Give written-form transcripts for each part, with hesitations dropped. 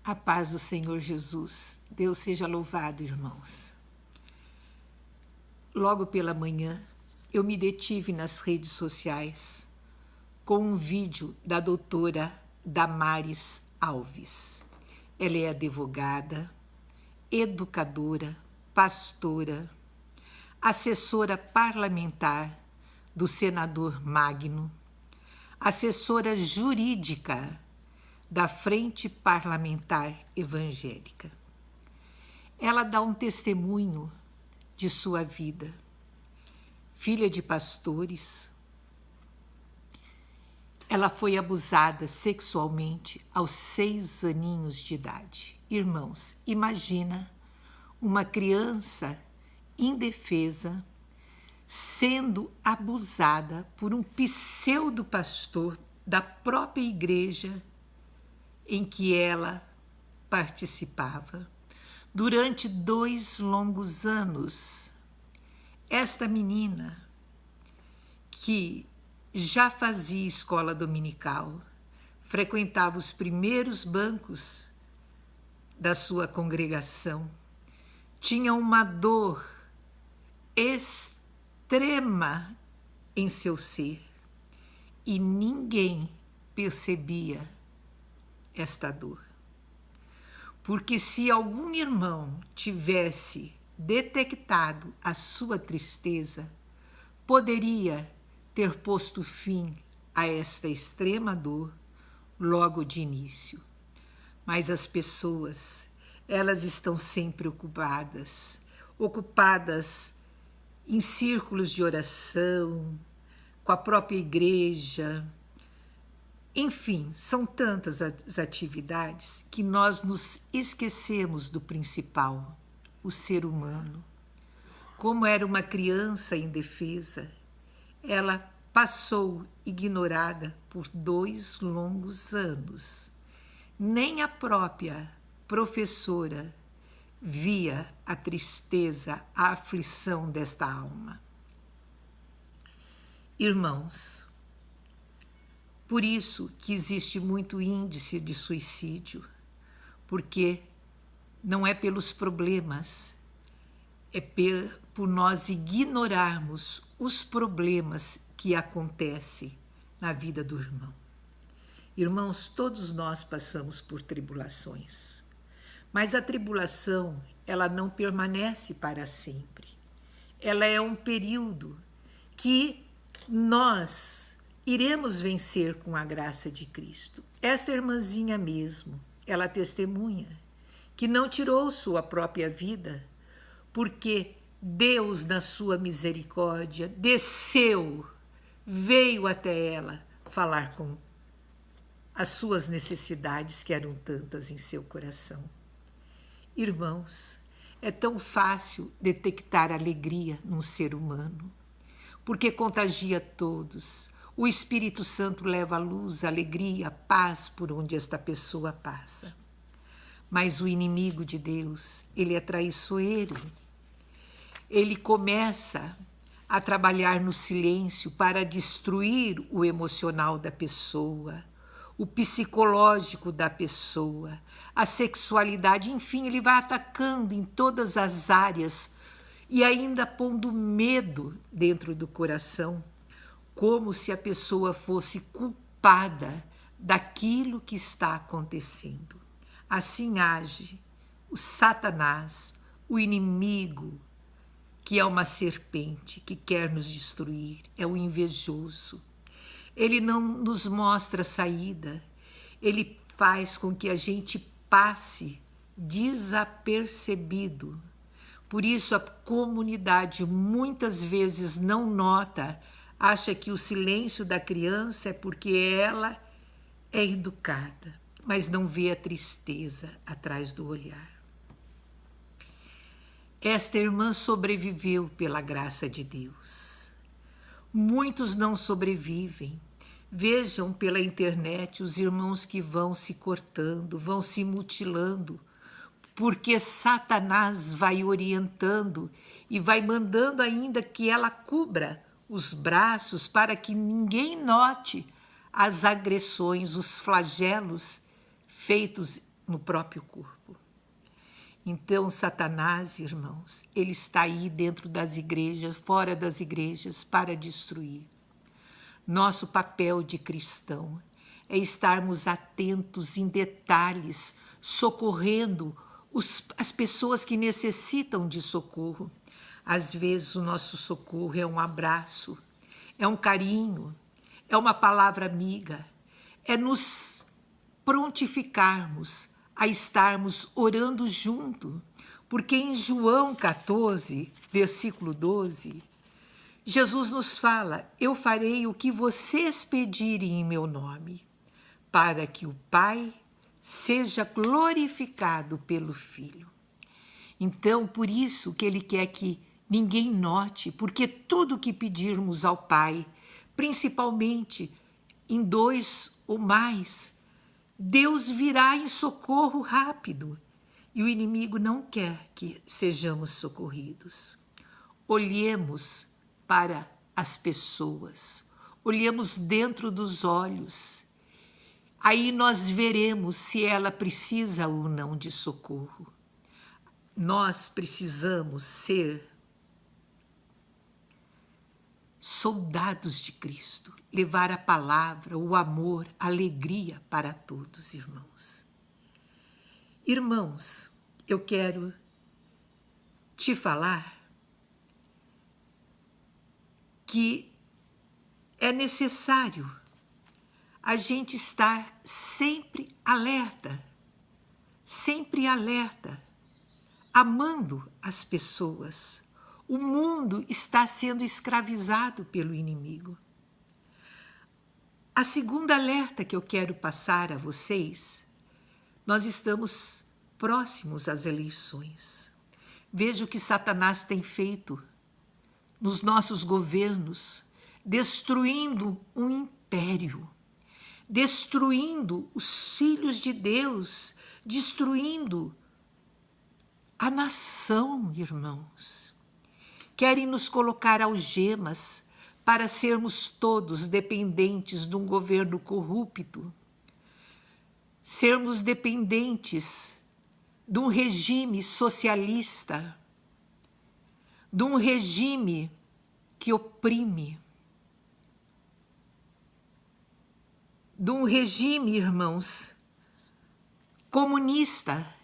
A paz do Senhor Jesus. Deus seja louvado, irmãos. Logo pela manhã, eu me detive nas redes sociais com um vídeo da doutora Damares Alves. Ela é advogada, educadora, pastora, assessora parlamentar do senador Magno, assessora jurídica da Frente Parlamentar Evangélica. Ela dá um testemunho de sua vida. Filha de pastores, ela foi abusada sexualmente aos 6 aninhos de idade. Irmãos, imagina uma criança indefesa sendo abusada por um pseudo-pastor da própria igreja em que ela participava durante 2 longos anos. Esta menina, que já fazia escola dominical, frequentava os primeiros bancos da sua congregação, tinha uma dor extrema em seu ser e ninguém percebia esta dor. Porque se algum irmão tivesse detectado a sua tristeza, poderia ter posto fim a esta extrema dor logo de início. Mas as pessoas, elas estão sempre ocupadas em círculos de oração, com a própria igreja. Enfim, são tantas as atividades que nós nos esquecemos do principal, o ser humano. Como era uma criança indefesa, ela passou ignorada por 2 longos anos. Nem a própria professora via a tristeza, a aflição desta alma. Irmãos, por isso que existe muito índice de suicídio, porque não é pelos problemas, é por nós ignorarmos os problemas que acontecem na vida do irmão. Irmãos, todos nós passamos por tribulações, mas a tribulação, ela não permanece para sempre. Ela é um período que nós iremos vencer com a graça de Cristo. Esta irmãzinha mesmo, ela testemunha que não tirou sua própria vida, porque Deus, na sua misericórdia, desceu, veio até ela falar com as suas necessidades, que eram tantas em seu coração. Irmãos, é tão fácil detectar alegria num ser humano, porque contagia todos. O Espírito Santo leva a luz, a alegria, a paz por onde esta pessoa passa. Mas o inimigo de Deus, ele é traiçoeiro. Ele começa a trabalhar no silêncio para destruir o emocional da pessoa, o psicológico da pessoa, a sexualidade, enfim, ele vai atacando em todas as áreas e ainda pondo medo dentro do coração, como se a pessoa fosse culpada daquilo que está acontecendo. Assim age o Satanás, o inimigo, que é uma serpente que quer nos destruir, é o invejoso. Ele não nos mostra saída, ele faz com que a gente passe desapercebido. Por isso a comunidade muitas vezes não nota, acha que o silêncio da criança é porque ela é educada, mas não vê a tristeza atrás do olhar. Esta irmã sobreviveu pela graça de Deus. Muitos não sobrevivem. Vejam pela internet os irmãos que vão se cortando, vão se mutilando, porque Satanás vai orientando e vai mandando ainda que ela cubra os braços para que ninguém note as agressões, os flagelos feitos no próprio corpo. Então, Satanás, irmãos, ele está aí dentro das igrejas, fora das igrejas, para destruir. Nosso papel de cristão é estarmos atentos em detalhes, socorrendo as pessoas que necessitam de socorro. Às vezes, o nosso socorro é um abraço, é um carinho, é uma palavra amiga, é nos prontificarmos a estarmos orando junto, porque em João 14, versículo 12, Jesus nos fala: eu farei o que vocês pedirem em meu nome, para que o Pai seja glorificado pelo Filho. Então, por isso que ele quer que ninguém note, porque tudo que pedirmos ao Pai, principalmente em 2 ou mais, Deus virá em socorro rápido, e o inimigo não quer que sejamos socorridos. Olhemos para as pessoas, olhemos dentro dos olhos, aí nós veremos se ela precisa ou não de socorro. Nós precisamos ser soldados de Cristo, levar a palavra, o amor, a alegria para todos, irmãos. Irmãos, eu quero te falar que é necessário a gente estar sempre alerta, amando as pessoas. O mundo está sendo escravizado pelo inimigo. A segunda alerta que eu quero passar a vocês, nós estamos próximos às eleições. Veja o que Satanás tem feito nos nossos governos, destruindo um império, destruindo os filhos de Deus, destruindo a nação, irmãos. Querem nos colocar algemas para sermos todos dependentes de um governo corrupto, sermos dependentes de um regime socialista, de um regime que oprime, de um regime, irmãos, comunista,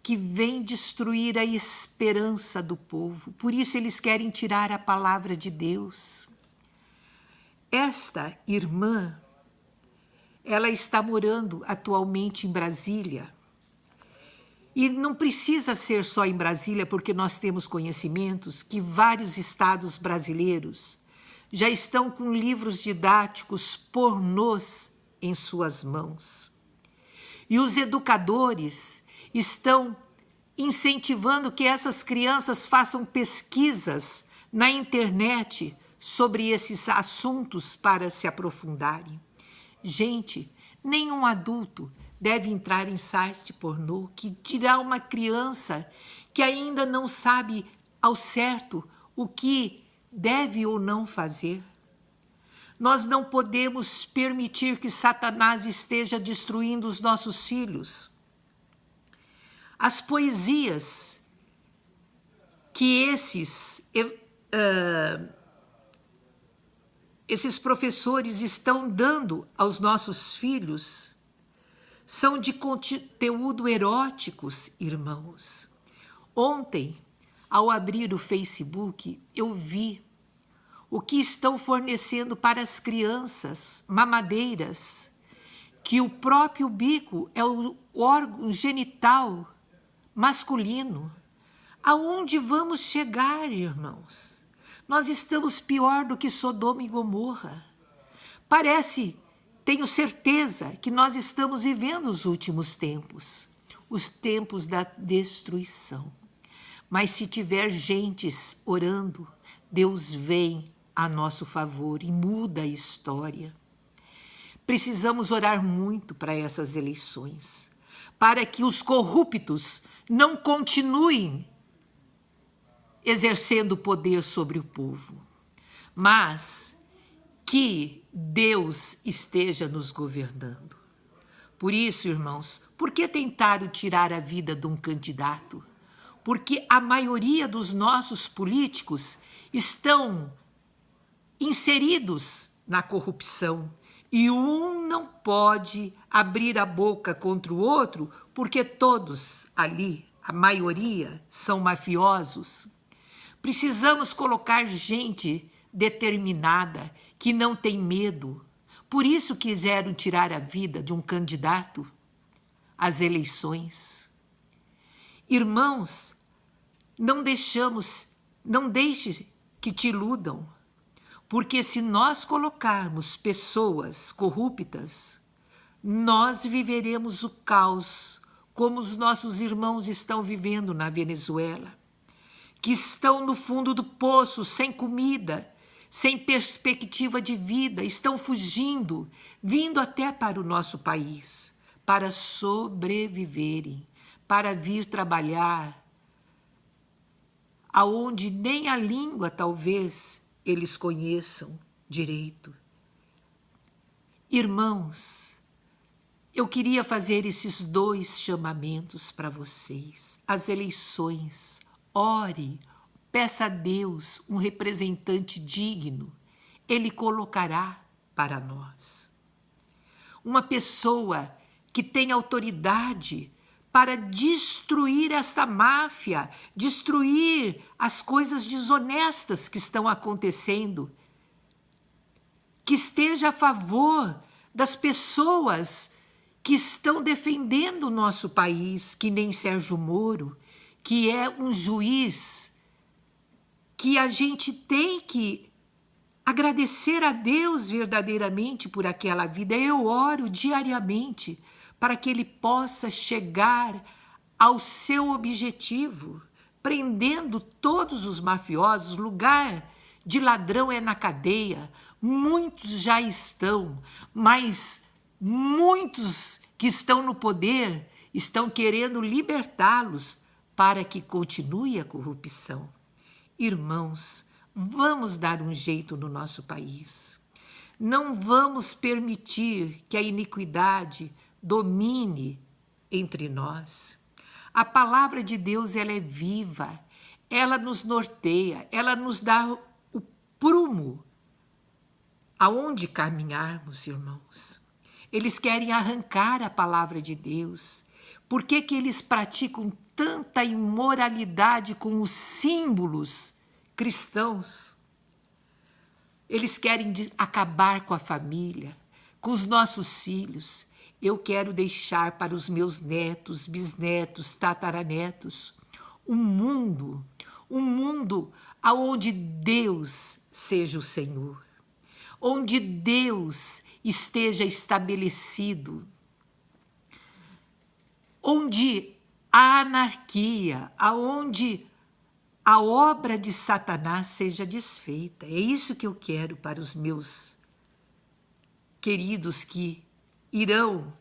que vem destruir a esperança do povo. Por isso eles querem tirar a palavra de Deus. Esta irmã, ela está morando atualmente em Brasília. E não precisa ser só em Brasília, porque nós temos conhecimentos que vários estados brasileiros já estão com livros didáticos pornôs em suas mãos. E os educadores estão incentivando que essas crianças façam pesquisas na internet sobre esses assuntos para se aprofundarem. Gente, nenhum adulto deve entrar em site pornô que dirá uma criança que ainda não sabe ao certo o que deve ou não fazer. Nós não podemos permitir que Satanás esteja destruindo os nossos filhos. As poesias que esses professores estão dando aos nossos filhos são de conteúdo eróticos, irmãos. Ontem, ao abrir o Facebook, eu vi o que estão fornecendo para as crianças mamadeiras, que o próprio bico é o órgão genital masculino. Aonde vamos chegar, irmãos? Nós estamos pior do que Sodoma e Gomorra. Tenho certeza que nós estamos vivendo os últimos tempos, os tempos da destruição. Mas se tiver gentes orando, Deus vem a nosso favor e muda a história. Precisamos orar muito para essas eleições, para que os corruptos não continuem exercendo poder sobre o povo, mas que Deus esteja nos governando. Por isso, irmãos, por que tentaram tirar a vida de um candidato? Porque a maioria dos nossos políticos estão inseridos na corrupção. E um não pode abrir a boca contra o outro, porque todos ali, a maioria, são mafiosos. Precisamos colocar gente determinada, que não tem medo. Por isso quiseram tirar a vida de um candidato às eleições. Irmãos, não deixe que te iludam. Porque se nós colocarmos pessoas corruptas, nós viveremos o caos, como os nossos irmãos estão vivendo na Venezuela, que estão no fundo do poço, sem comida, sem perspectiva de vida, estão fugindo, vindo até para o nosso país, para sobreviverem, para vir trabalhar, aonde nem a língua, talvez, eles conheçam direito. Irmãos, eu queria fazer esses 2 chamamentos para vocês. As eleições, ore, peça a Deus um representante digno. Ele colocará para nós. Uma pessoa que tem autoridade para destruir essa máfia, destruir as coisas desonestas que estão acontecendo, que esteja a favor das pessoas que estão defendendo o nosso país, que nem Sérgio Moro, que é um juiz que a gente tem que agradecer a Deus verdadeiramente por aquela vida. Eu oro diariamente para que ele possa chegar ao seu objetivo, prendendo todos os mafiosos. Lugar de ladrão é na cadeia. Muitos já estão, mas muitos que estão no poder estão querendo libertá-los para que continue a corrupção. Irmãos, vamos dar um jeito no nosso país. Não vamos permitir que a iniquidade domine entre nós. A palavra de Deus, ela é viva, ela nos norteia, ela nos dá o prumo aonde caminharmos, irmãos. Eles querem arrancar a palavra de Deus. Por que eles praticam tanta imoralidade com os símbolos cristãos? Eles querem acabar com a família, com os nossos filhos. Eu quero deixar para os meus netos, bisnetos, tataranetos, um mundo onde Deus seja o Senhor, onde Deus esteja estabelecido, onde a anarquia, aonde a obra de Satanás seja desfeita. É isso que eu quero para os meus queridos que irão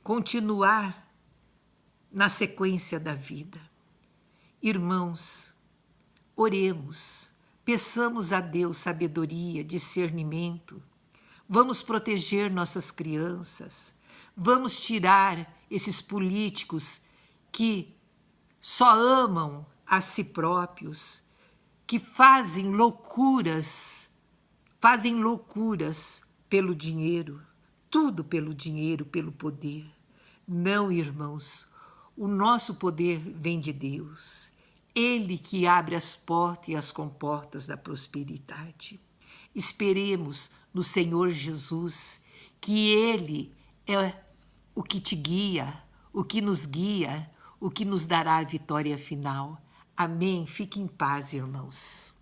continuar na sequência da vida. Irmãos, oremos, peçamos a Deus sabedoria, discernimento. Vamos proteger nossas crianças. Vamos tirar esses políticos que só amam a si próprios, que fazem loucuras pelo dinheiro, tudo pelo dinheiro, pelo poder. Não, irmãos, o nosso poder vem de Deus. Ele que abre as portas e as comportas da prosperidade. Esperemos no Senhor Jesus, que Ele é o que te guia, o que nos guia, o que nos dará a vitória final. Amém? Fique em paz, irmãos.